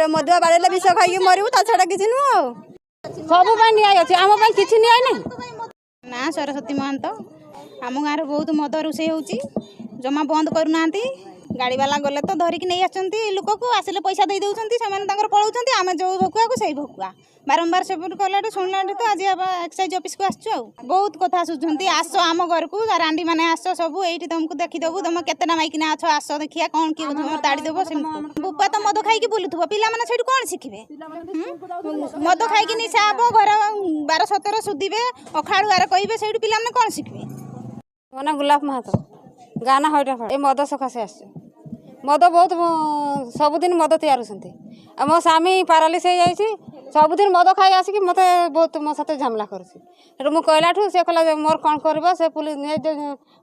मधुआ बाड़े विष खाई मरबू ता छड़ा किसी नुह सब न्याय अच्छे आम किसी न्याय नहीं ना सरस्वती महंत आम गाँव बहुत मद रोषे हो जमा बंद करूना गाड़ी वाला गले तो धरिकी नहीं आसती लोक को आसिले पैसा दे दौरान से पलाउं आम जो भकुआ को सही भकुआ बारंबार सब कला शुणला तो आज एक्साइज ऑफिस को आसु बहुत कथा शुझुंट आस आम घर को रांडी मैंने आस सब ये तुमको देखीदेबू तुम केतना माइकिना अछ आस देखिया कौन किए ताड़ीदेव बुपा तो मद खाई बुलूब पिला से कौन शिखे मद खाई निशा हम घर 12-17 सुधिबे अखाड़ुआर कहे से पिला कौन शिखे मो ना गुलाब महतो गाना हईटा ए मद सकाशे आस मद बहुत सबुदिन मद तैयार मो स्वामी पारालिस हो जाइए सबुदिन मद खाई आसिक मत बहुत मो साथ झमेला कर कहला से कहला मोर कौन कर पुलिस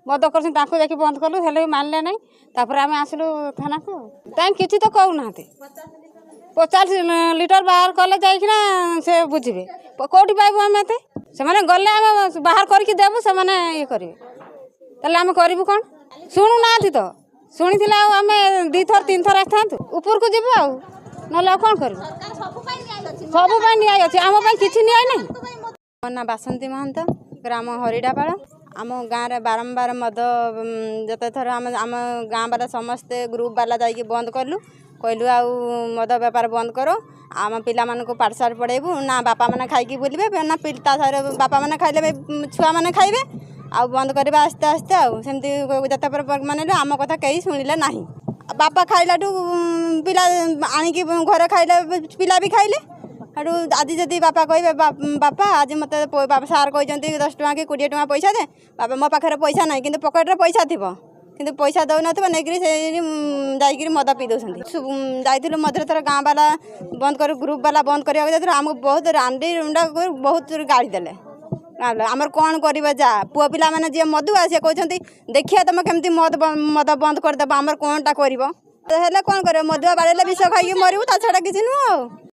मद कर बंद कलु हेल्ले मानले ना तापर आम आसलु थाना को किसी तो कहूना 50 लिटर बाहर कले जाइना से बुझे कौटी पाइबू आम एत से गले आम बाहर करके देवु से ये करेंगे ताले आम करूँ कौन शुणु ना तो शुणी आम 2 थर 3 थर आसता ऊपर को जीव ना कौन कर सब न्याय अच्छे आम किसी न्याय नहीं मो ना बासंती महंत ग्राम हरिडापाड़ आम गाँव में बारंबार मद जते थर आम गाँव वाला समस्ते ग्रुप वाला जाकि बंद कलु कहलु आ मद बेपार बंद करो आम पिला मानक पाठशाला पढ़ेबू ना बापा मैंने खाई बुलबे ना बापा मैंने खाइले छुआ मैंने खाइबे आ बंद करवा आस्ते आस्ते आमती जते माने आम कथा कहीं शुणिले ना बापा खाइला पिला आणिकी घरे खाइले पिला भी खाइले हेटू आज जदि बापा कहे बापा आज मत सार कहते 10 टଙ୍କା कि 20 टଙ୍କା पैसा दे बापा मो पाखे पैसा ना कि पकेट पैसा थी कि पैसा दौ न नहीं मद पी दौरान जाइलु मधुर थर गाँव वाला बंद कर ग्रुप वाला बंद करने आमको बहुत रांडी रुंडा बहुत गाड़ी देले आमर कौन कर जा पुआ पिला मैंने जी मधुआ सी कहते देखिए तुम केमती मद बंद करदेव आमर कौनटा कर कौन कर मधुआ बाड़े विष खाई मरबू ता छड़ा किसी नुह।